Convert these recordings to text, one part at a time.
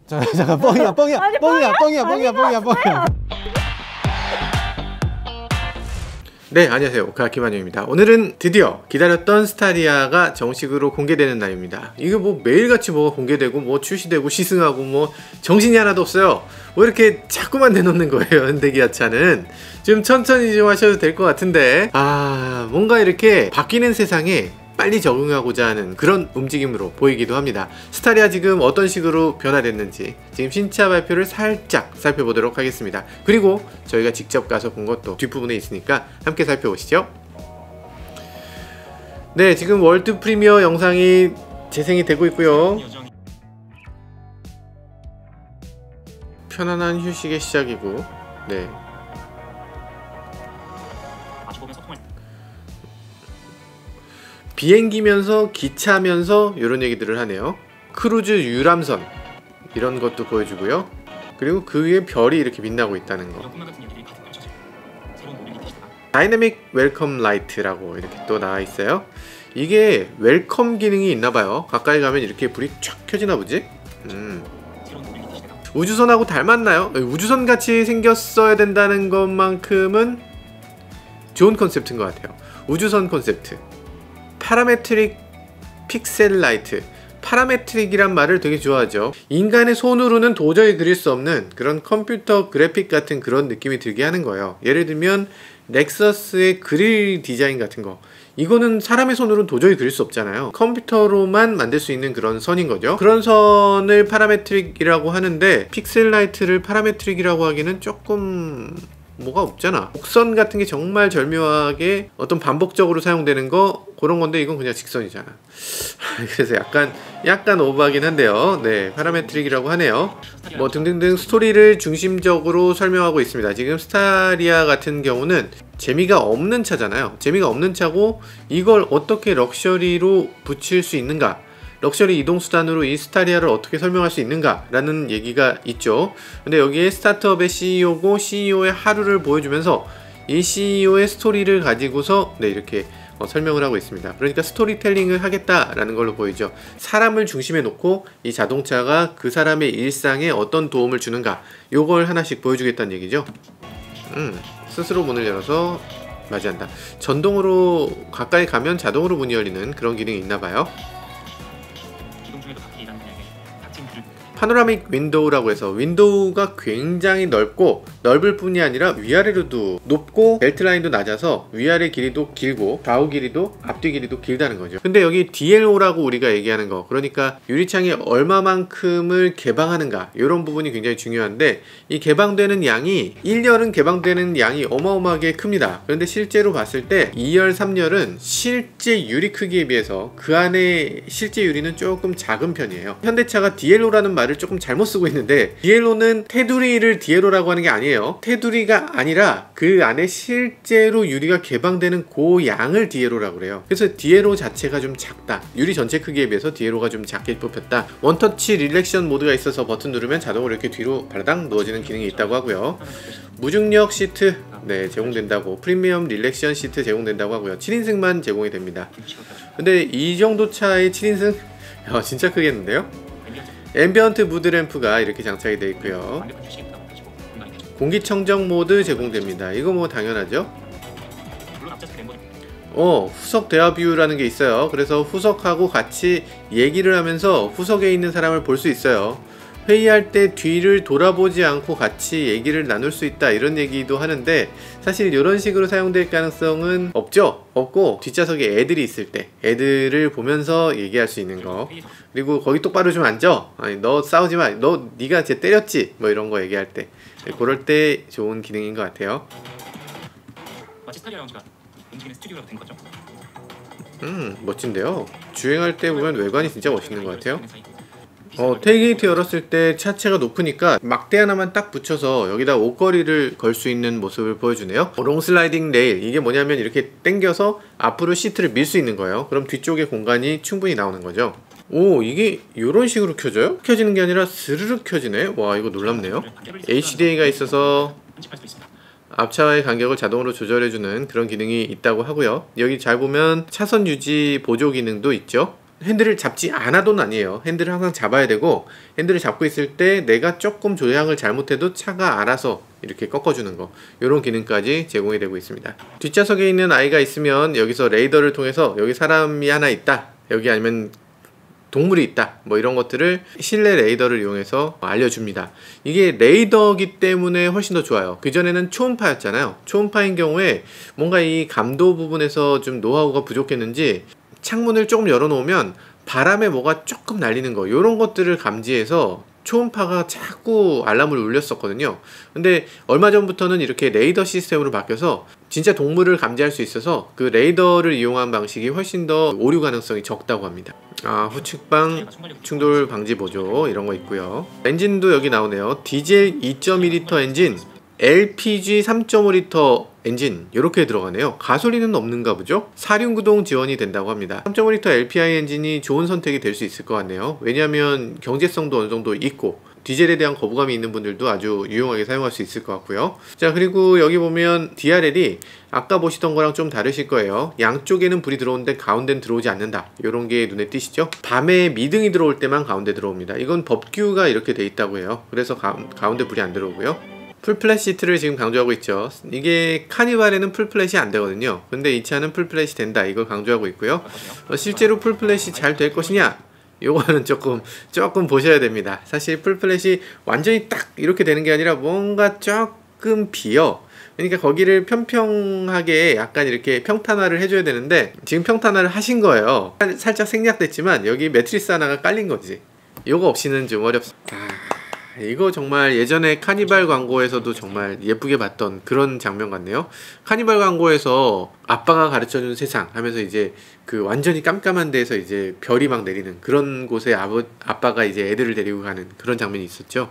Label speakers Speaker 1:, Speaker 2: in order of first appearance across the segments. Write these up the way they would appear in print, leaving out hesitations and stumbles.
Speaker 1: 잠깐 뻥이야.
Speaker 2: 아니,
Speaker 1: 뻥이야. 네, 안녕하세요. 오카 김한영입니다. 오늘은 드디어 기다렸던 스타리아가 정식으로 공개되는 날입니다. 이게 뭐 매일같이 뭐가 공개되고 뭐 출시되고 시승하고 뭐 정신이 하나도 없어요. 뭐 이렇게 자꾸만 내놓는 거예요. 현대기아차는 좀 천천히 좀 하셔도 될 것 같은데, 뭔가 이렇게 바뀌는 세상에 빨리 적응하고자 하는 그런 움직임으로 보이기도 합니다. 스타리아 지금 어떤 식으로 변화됐는지 지금 신차 발표를 살짝 살펴보도록 하겠습니다. 그리고 저희가 직접 가서 본 것도 뒷부분에 있으니까 함께 살펴보시죠. 네, 지금 월드 프리미어 영상이 재생이 되고 있고요. 편안한 휴식의 시작이고, 네. 비행기면서 기차면서 이런 얘기들을 하네요. 크루즈 유람선 이런 것도 보여주고요. 그리고 그 위에 별이 이렇게 빛나고 있다는 거. 다이내믹 웰컴 라이트라고 이렇게 또 나와 있어요. 이게 웰컴 기능이 있나봐요. 가까이 가면 이렇게 불이 쫙 켜지나 보지? 우주선하고 닮았나요? 우주선 같이 생겼어야 된다는 것만큼은 좋은 컨셉트인 것 같아요. 우주선 컨셉트. 파라메트릭 픽셀 라이트. 파라메트릭이란 말을 되게 좋아하죠. 인간의 손으로는 도저히 그릴 수 없는 그런 컴퓨터 그래픽 같은 그런 느낌이 들게 하는 거예요. 예를 들면 넥서스의 그릴 디자인 같은 거, 이거는 사람의 손으로는 도저히 그릴 수 없잖아요. 컴퓨터로만 만들 수 있는 그런 선인 거죠. 그런 선을 파라메트릭이라고 하는데 픽셀 라이트를 파라메트릭이라고 하기는 조금 뭐가 없잖아. 곡선 같은 게 정말 절묘하게 어떤 반복적으로 사용되는 거, 그런 건데 이건 그냥 직선이잖아. 그래서 약간 오버하긴 한데요. 네, 파라메트릭이라고 하네요. 뭐 등등등 스토리를 중심적으로 설명하고 있습니다. 지금 스타리아 같은 경우는 재미가 없는 차잖아요. 재미가 없는 차고 이걸 어떻게 럭셔리로 붙일 수 있는가, 럭셔리 이동수단으로 이 스타리아를 어떻게 설명할 수 있는가 라는 얘기가 있죠. 근데 여기에 스타트업의 CEO고 CEO의 하루를 보여주면서 이 CEO의 스토리를 가지고서 이렇게 설명을 하고 있습니다. 그러니까 스토리텔링을 하겠다라는 걸로 보이죠. 사람을 중심에 놓고 이 자동차가 그 사람의 일상에 어떤 도움을 주는가, 요걸 하나씩 보여주겠다는 얘기죠. 스스로 문을 열어서 맞이한다. 전동으로 가까이 가면 자동으로 문이 열리는 그런 기능이 있나봐요. 파노라믹 윈도우라고 해서 윈도우가 굉장히 넓고, 넓을 뿐이 아니라 위아래로도 높고 벨트라인도 낮아서 위아래 길이도 길고 좌우 길이도 앞뒤 길이도 길다는 거죠. 근데 여기 DLO라고 우리가 얘기하는 거, 그러니까 유리창이 얼마만큼을 개방하는가, 이런 부분이 굉장히 중요한데, 이 개방되는 양이 1열은 개방되는 양이 어마어마하게 큽니다. 그런데 실제로 봤을 때 2열, 3열은 실제 유리 크기에 비해서 그 안에 실제 유리는 조금 작은 편이에요. 현대차가 DLO라는 말을 조금 잘못 쓰고 있는데, DLO는 테두리를 DLO라고 하는 게 아니에요. 테두리가 아니라 그 안에 실제로 유리가 개방되는 그 양을 DLO라고 그래요. 그래서 DLO 자체가 좀 작다. 유리 전체 크기에 비해서 DLO가 좀 작게 뽑혔다. 원터치 릴렉션 모드가 있어서 버튼 누르면 자동으로 이렇게 뒤로 바라당 누워지는 기능이 있다고 하고요. 무중력 시트 제공된다고, 프리미엄 릴렉션 시트 제공된다고 하고요. 7인승만 제공이 됩니다. 근데 이 정도 차의 7인승 진짜 크겠는데요? 앰비언트 무드 램프가 이렇게 장착이 되어 있고요. 공기청정 모드 제공됩니다. 이거 뭐 당연하죠. 후석 대화 뷰라는 게 있어요. 그래서 후석하고 같이 얘기를 하면서 후석에 있는 사람을 볼 수 있어요. 회의할 때 뒤를 돌아보지 않고 같이 얘기를 나눌 수 있다, 이런 얘기도 하는데, 사실 이런 식으로 사용될 가능성은 없고 뒷좌석에 애들이 있을 때 애들을 보면서 얘기할 수 있는 거, 그리고 거기 똑바로 좀 앉아, 아니 너 싸우지 마, 네가 쟤 때렸지, 뭐 이런 거 얘기할 때, 그럴 때 좋은 기능인 것 같아요.
Speaker 3: 마치 스타리아 라운지가 움직이는 스튜디오가 된 거죠.
Speaker 1: 멋진데요. 주행할 때 보면 외관이 진짜 멋있는 것 같아요. 테일게이트 열었을 때 차체가 높으니까 막대 하나만 딱 붙여서 여기다 옷걸이를 걸 수 있는 모습을 보여주네요. 롱슬라이딩 레일, 이게 뭐냐면 이렇게 당겨서 앞으로 시트를 밀 수 있는 거예요. 그럼 뒤쪽에 공간이 충분히 나오는 거죠. 이게 이런 식으로 켜져요? 켜지는 게 아니라 스르륵 켜지네. 와, 이거 놀랍네요. HDA가 있어서 앞차와의 간격을 자동으로 조절해주는 그런 기능이 있다고 하고요. 여기 잘 보면 차선 유지 보조 기능도 있죠. 핸들을 잡지 않아도는 아니에요. 핸들을 항상 잡아야 되고, 핸들을 잡고 있을 때 내가 조금 조향을 잘못해도 차가 알아서 이렇게 꺾어주는 거, 이런 기능까지 제공이 되고 있습니다. 뒷좌석에 있는 아이가 있으면 여기서 레이더를 통해서 여기 사람이 하나 있다, 여기 아니면 동물이 있다, 뭐 이런 것들을 실내 레이더를 이용해서 알려줍니다. 이게 레이더기 때문에 훨씬 더 좋아요. 그전에는 초음파였잖아요. 초음파인 경우에 뭔가 이 감도 부분에서 좀 노하우가 부족했는지 창문을 조금 열어놓으면 바람에 뭐가 조금 날리는 거, 이런 것들을 감지해서 초음파가 자꾸 알람을 울렸었거든요. 근데 얼마 전부터는 이렇게 레이더 시스템으로 바뀌어서 진짜 동물을 감지할 수 있어서 그 레이더를 이용한 방식이 훨씬 더 오류 가능성이 적다고 합니다. 후측방 충돌 방지 보조 이런 거 있고요. 엔진도 여기 나오네요. 디젤 2.2L 엔진, LPG 3.5L 엔진 이렇게 들어가네요. 가솔린은 없는가 보죠? 사륜구동 지원이 된다고 합니다. 3.5L LPI 엔진이 좋은 선택이 될 수 있을 것 같네요. 왜냐하면 경제성도 어느 정도 있고 디젤에 대한 거부감이 있는 분들도 아주 유용하게 사용할 수 있을 것 같고요. 자, 그리고 여기 보면 DRL이 아까 보시던 거랑 좀 다르실 거예요. 양쪽에는 불이 들어오는데 가운데는 들어오지 않는다, 이런 게 눈에 띄시죠? 밤에 미등이 들어올 때만 가운데 들어옵니다. 이건 법규가 이렇게 돼 있다고 해요. 그래서 가운데 불이 안 들어오고요. 풀플랫 시트를 지금 강조하고 있죠. 이게 카니발에는 풀플랫이 안 되거든요. 근데 이 차는 풀플랫이 된다, 이걸 강조하고 있고요. 실제로 풀플랫이 잘 될 것이냐, 요거는 조금 보셔야 됩니다. 사실 풀플랫이 완전히 딱 이렇게 되는 게 아니라 뭔가 조금 비어. 그러니까 거기를 평평하게 약간 이렇게 평탄화를 해줘야 되는데 지금 평탄화를 하신 거예요. 살짝 생략됐지만 여기 매트리스 하나가 깔린 거지. 요거 없이는 좀 어렵습니다. 이거 정말 예전에 카니발 광고에서도 정말 예쁘게 봤던 그런 장면 같네요. 카니발 광고에서 아빠가 가르쳐준 세상 하면서 이제 그 완전히 깜깜한 데서 이제 별이 막 내리는 그런 곳에 아빠가 이제 애들을 데리고 가는 그런 장면이 있었죠.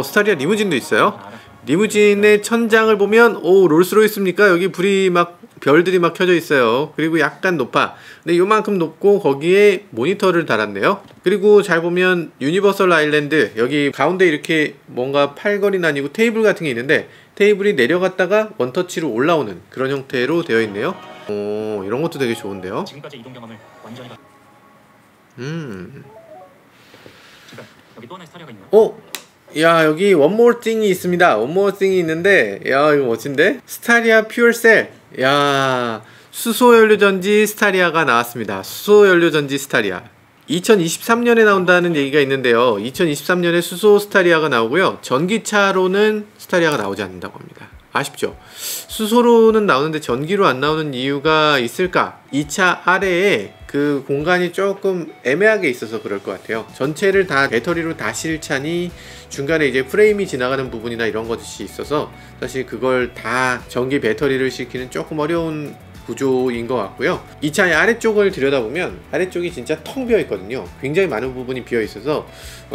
Speaker 1: 스타리아 리무진도 있어요. 리무진의 천장을 보면 롤스로이스입니까? 여기 불이 막 별들이 막 켜져 있어요. 그리고 약간 높아. 근데 요만큼 높고 거기에 모니터를 달았네요. 그리고 잘 보면 유니버설 아일랜드, 여기 가운데 이렇게 뭔가 팔걸이는 아니고 테이블 같은 게 있는데 테이블이 내려갔다가 원터치로 올라오는 그런 형태로 되어 있네요. 이런 것도 되게 좋은데요.
Speaker 3: 지금까지 이동 경험을 완전히 지금 여기 또 하나의 스타리아가 있네요.
Speaker 1: 야, 여기 원모어 띵이 있습니다. 원모어 띵이 있는데, 야, 이거 멋진데? 스타리아 퓨얼셀. 야, 수소연료전지 스타리아가 나왔습니다. 수소연료전지 스타리아. 2023년에 나온다는 얘기가 있는데요. 2023년에 수소 스타리아가 나오고요. 전기차로는 스타리아가 나오지 않는다고 합니다. 아쉽죠? 수소로는 나오는데 전기로 안 나오는 이유가 있을까? 이 차 아래에 그 공간이 조금 애매하게 있어서 그럴 것 같아요. 전체를 다 배터리로 다 실차니 중간에 이제 프레임이 지나가는 부분이나 이런 것이 있어서 사실 그걸 다 전기 배터리를 싣기는 조금 어려운 구조인 것 같고요. 이 차의 아래쪽을 들여다보면 아래쪽이 진짜 텅 비어 있거든요. 굉장히 많은 부분이 비어 있어서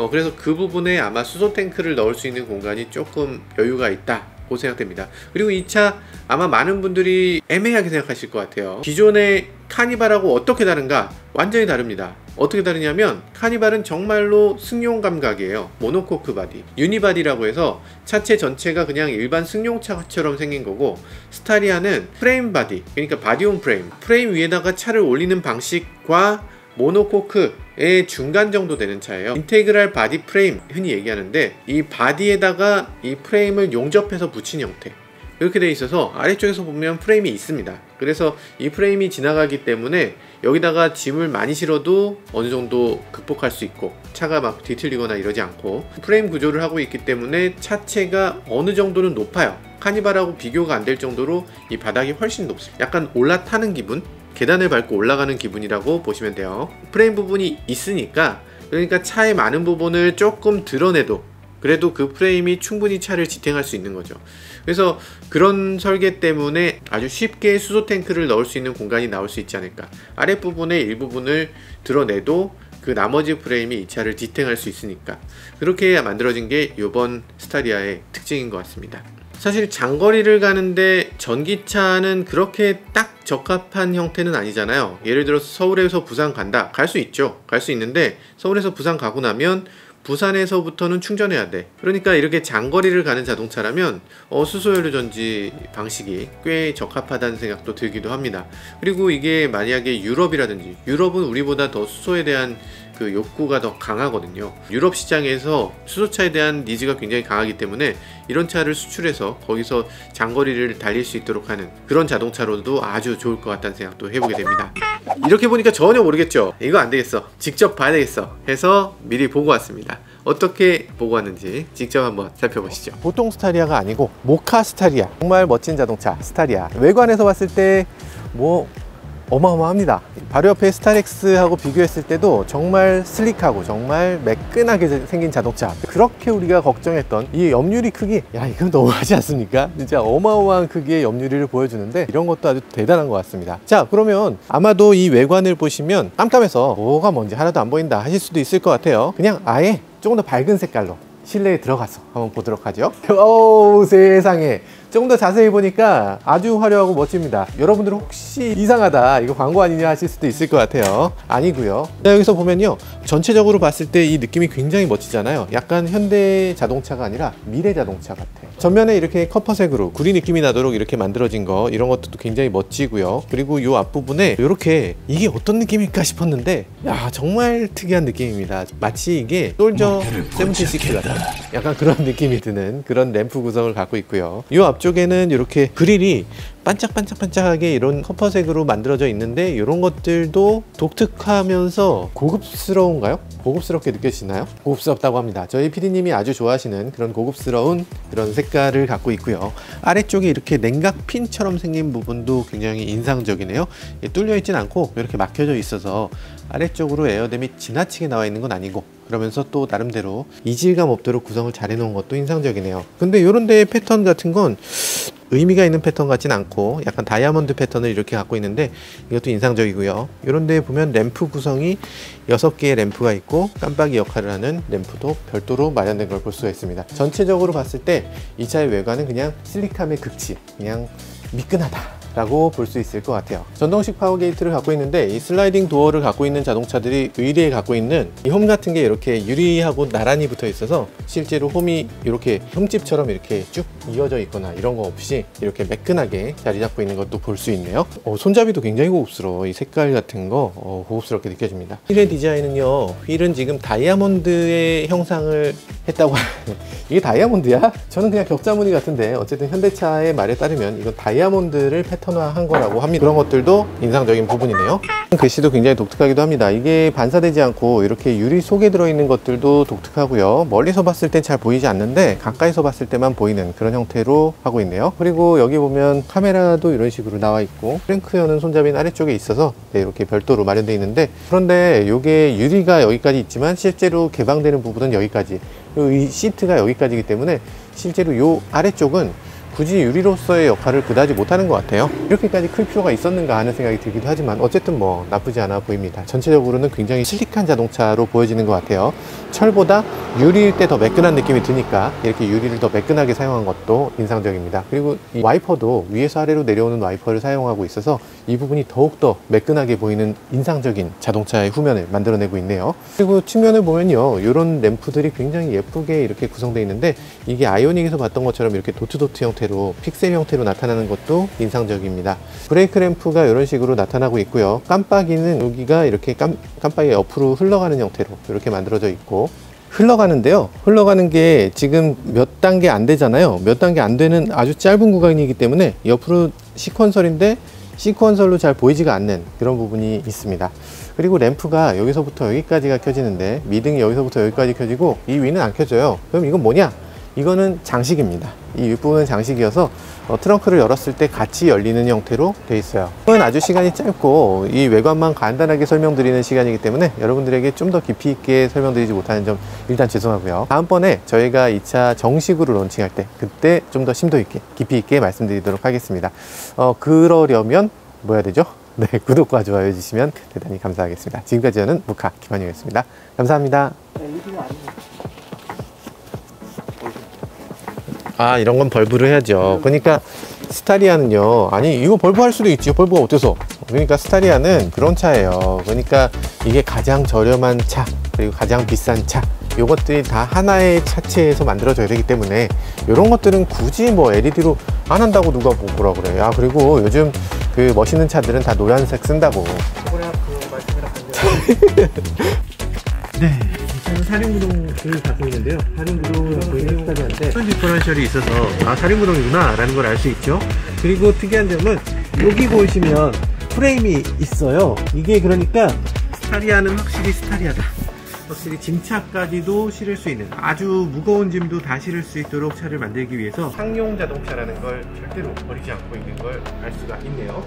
Speaker 1: 그래서 그 부분에 아마 수소 탱크를 넣을 수 있는 공간이 조금 여유가 있다고 생각됩니다. 그리고 이 차 아마 많은 분들이 애매하게 생각하실 것 같아요. 기존의 카니발하고 어떻게 다른가? 완전히 다릅니다. 어떻게 다르냐면 카니발은 정말로 승용 감각이에요. 모노코크 바디, 유니바디라고 해서 차체 전체가 그냥 일반 승용차처럼 생긴 거고, 스타리아는 프레임 바디, 그러니까 바디온 프레임 위에다가 차를 올리는 방식과 모노코크의 중간 정도 되는 차예요. 인테그랄 바디 프레임 흔히 얘기하는데 이 바디에다가 이 프레임을 용접해서 붙인 형태, 이렇게 돼 있어서 아래쪽에서 보면 프레임이 있습니다. 그래서 이 프레임이 지나가기 때문에 여기다가 짐을 많이 실어도 어느 정도 극복할 수 있고 차가 막 뒤틀리거나 이러지 않고 프레임 구조를 하고 있기 때문에 차체가 어느 정도는 높아요. 카니발하고 비교가 안 될 정도로 이 바닥이 훨씬 높습니다. 약간 올라타는 기분? 계단을 밟고 올라가는 기분이라고 보시면 돼요. 프레임 부분이 있으니까, 그러니까 차의 많은 부분을 조금 드러내도 그래도 그 프레임이 충분히 차를 지탱할 수 있는 거죠. 그래서 그런 설계 때문에 아주 쉽게 수소 탱크를 넣을 수 있는 공간이 나올 수 있지 않을까. 아랫부분의 일부분을 드러내도 그 나머지 프레임이 이 차를 지탱할 수 있으니까 그렇게 만들어진 게 이번 스타리아의 특징인 것 같습니다. 사실 장거리를 가는데 전기차는 그렇게 딱 적합한 형태는 아니잖아요. 예를 들어서 서울에서 부산 간다. 갈 수 있죠. 갈 수 있는데 서울에서 부산 가고 나면 부산에서부터는 충전해야 돼. 그러니까 이렇게 장거리를 가는 자동차라면 수소연료 전지 방식이 꽤 적합하다는 생각도 들기도 합니다. 그리고 이게 만약에 유럽이라든지, 유럽은 우리보다 더 수소에 대한 그 욕구가 더 강하거든요. 유럽 시장에서 수소차에 대한 니즈가 굉장히 강하기 때문에 이런 차를 수출해서 거기서 장거리를 달릴 수 있도록 하는 그런 자동차로도 아주 좋을 것 같다는 생각도 해보게 됩니다. 이렇게 보니까 전혀 모르겠죠? 이거 안 되겠어, 직접 봐야 되겠어 해서 미리 보고 왔습니다. 어떻게 보고 왔는지 직접 한번 살펴보시죠. 보통 스타리아가 아니고 모카 스타리아, 정말 멋진 자동차 스타리아. 외관에서 봤을 때 뭐 어마어마합니다. 바로 옆에 스타렉스하고 비교했을 때도 정말 슬릭하고 정말 매끈하게 생긴 자동차. 그렇게 우리가 걱정했던 이 옆유리 크기, 야 이건 너무하지 않습니까? 진짜 어마어마한 크기의 옆유리를 보여주는데 이런 것도 아주 대단한 것 같습니다. 자, 그러면 아마도 이 외관을 보시면 깜깜해서 뭐가 뭔지 하나도 안 보인다 하실 수도 있을 것 같아요. 그냥 아예 조금 더 밝은 색깔로 실내에 들어가서 한번 보도록 하죠. 오, 세상에, 조금 더 자세히 보니까 아주 화려하고 멋집니다. 여러분들 혹시 이상하다, 이거 광고 아니냐 하실 수도 있을 것 같아요. 아니고요. 자, 여기서 보면요, 전체적으로 봤을 때 이 느낌이 굉장히 멋지잖아요. 약간 현대 자동차가 아니라 미래 자동차 같아요. 전면에 이렇게 커퍼색으로 구리 느낌이 나도록 이렇게 만들어진 거, 이런 것도 굉장히 멋지고요. 그리고 이 앞부분에 이렇게, 이게 어떤 느낌일까 싶었는데, 야 정말 특이한 느낌입니다. 마치 이게 솔저 76 같다, 약간 그런 느낌이 드는 그런 램프 구성을 갖고 있고요. 이 앞쪽에는 이렇게 그릴이 반짝반짝반짝하게 이런 커퍼색으로 만들어져 있는데, 이런 것들도 독특하면서 고급스러운가요? 고급스럽게 느껴지나요? 고급스럽다고 합니다. 저희 PD님이 아주 좋아하시는 그런 고급스러운 그런 색깔을 갖고 있고요. 아래쪽에 이렇게 냉각핀처럼 생긴 부분도 굉장히 인상적이네요. 뚫려 있진 않고 이렇게 막혀져 있어서 아래쪽으로 에어댐이 지나치게 나와 있는 건 아니고, 그러면서 또 나름대로 이질감 없도록 구성을 잘 해놓은 것도 인상적이네요. 근데 이런 데의 패턴 같은 건 의미가 있는 패턴 같진 않고 약간 다이아몬드 패턴을 이렇게 갖고 있는데, 이것도 인상적이고요. 이런 데 보면 램프 구성이 6개의 램프가 있고 깜빡이 역할을 하는 램프도 별도로 마련된 걸 볼 수가 있습니다. 전체적으로 봤을 때 이 차의 외관은 그냥 슬릭함의 극치, 그냥 미끈하다 라고 볼 수 있을 것 같아요. 전동식 파워 게이트를 갖고 있는데, 이 슬라이딩 도어를 갖고 있는 자동차들이 의리에 갖고 있는 이 홈 같은 게 이렇게 유리하고 나란히 붙어 있어서 실제로 홈이 이렇게 홈집처럼 이렇게 쭉 이어져 있거나 이런 거 없이 이렇게 매끈하게 자리 잡고 있는 것도 볼 수 있네요. 손잡이도 굉장히 고급스러워. 이 색깔 같은 거 고급스럽게 느껴집니다. 휠의 디자인은요, 휠은 지금 다이아몬드의 형상을 했다고 이게 다이아몬드야? 저는 그냥 격자무늬 같은데, 어쨌든 현대차의 말에 따르면 이건 다이아몬드를 패턴화한 거라고 합니다. 그런 것들도 인상적인 부분이네요. 글씨도 굉장히 독특하기도 합니다. 이게 반사되지 않고 이렇게 유리 속에 들어있는 것들도 독특하고요. 멀리서 봤을 땐 잘 보이지 않는데 가까이서 봤을 때만 보이는 그런 형태로 하고 있네요. 그리고 여기 보면 카메라도 이런 식으로 나와 있고, 프랭크 여는 손잡이는 아래쪽에 있어서 이렇게 별도로 마련되어 있는데, 그런데 이게 유리가 여기까지 있지만 실제로 개방되는 부분은 여기까지, 이 시트가 여기까지이기 때문에 실제로 이 아래쪽은 굳이 유리로서의 역할을 그다지 못하는 것 같아요. 이렇게까지 클 필요가 있었는가 하는 생각이 들기도 하지만 어쨌든 뭐 나쁘지 않아 보입니다. 전체적으로는 굉장히 슬릭한 자동차로 보여지는 것 같아요. 철보다 유리일 때 더 매끈한 느낌이 드니까 이렇게 유리를 더 매끈하게 사용한 것도 인상적입니다. 그리고 이 와이퍼도 위에서 아래로 내려오는 와이퍼를 사용하고 있어서 이 부분이 더욱더 매끈하게 보이는 인상적인 자동차의 후면을 만들어내고 있네요. 그리고 측면을 보면요, 이런 램프들이 굉장히 예쁘게 이렇게 구성되어 있는데, 이게 아이오닉에서 봤던 것처럼 이렇게 도트 형태로, 픽셀 형태로 나타나는 것도 인상적입니다. 브레이크 램프가 이런 식으로 나타나고 있고요. 깜빡이는 여기가 이렇게 깜빡이 옆으로 흘러가는 형태로 이렇게 만들어져 있고, 흘러가는데요, 흘러가는 게 지금 몇 단계 안 되잖아요. 몇 단계 안 되는 아주 짧은 구간이기 때문에 옆으로 시퀀설인데 시퀀설로 잘 보이지가 않는 그런 부분이 있습니다. 그리고 램프가 여기서부터 여기까지가 켜지는데, 미등이 여기서부터 여기까지 켜지고 이 위는 안 켜져요. 그럼 이건 뭐냐? 이거는 장식입니다. 이 윗부분은 장식이어서 트렁크를 열었을 때 같이 열리는 형태로 되어 있어요. 이건 아주 시간이 짧고 이 외관만 간단하게 설명드리는 시간이기 때문에 여러분들에게 좀 더 깊이 있게 설명드리지 못하는 점 일단 죄송하고요. 다음번에 저희가 이 차 정식으로 론칭할 때, 그때 좀 더 심도 있게, 깊이 있게 말씀드리도록 하겠습니다. 그러려면 뭐 해야 되죠? 네, 구독과 좋아요 해주시면 대단히 감사하겠습니다. 지금까지 저는 무카 김한용이었습니다. 감사합니다. 아, 이런 건 벌브를 해야죠. 그러니까 스타리아는요, 아니 이거 벌브 할 수도 있지, 벌브가 어때서. 그러니까 스타리아는 그런 차예요. 그러니까 이게 가장 저렴한 차, 그리고 가장 비싼 차, 요것들이 다 하나의 차체에서 만들어져야 되기 때문에 이런 것들은 굳이 뭐 LED로 안 한다고 누가 뭐라 그래. 아, 그리고 요즘 그 멋있는 차들은 다 노란색 쓴다고. 네, 이 차는 사륜구동을 갖고 있는데요. 사륜구동을 갖고 있는 스타리아인데 선 디퍼런셜이 있어서 아, 사륜구동이구나 라는 걸 알 수 있죠. 그리고 특이한 점은 여기 보시면 프레임이 있어요. 이게 그러니까 스타리아는 확실히 스타리아다. 확실히 짐차까지도 실을 수 있는, 아주 무거운 짐도 다 실을 수 있도록 차를 만들기 위해서 상용 자동차라는 걸 절대로 버리지 않고 있는 걸 알 수가 있네요.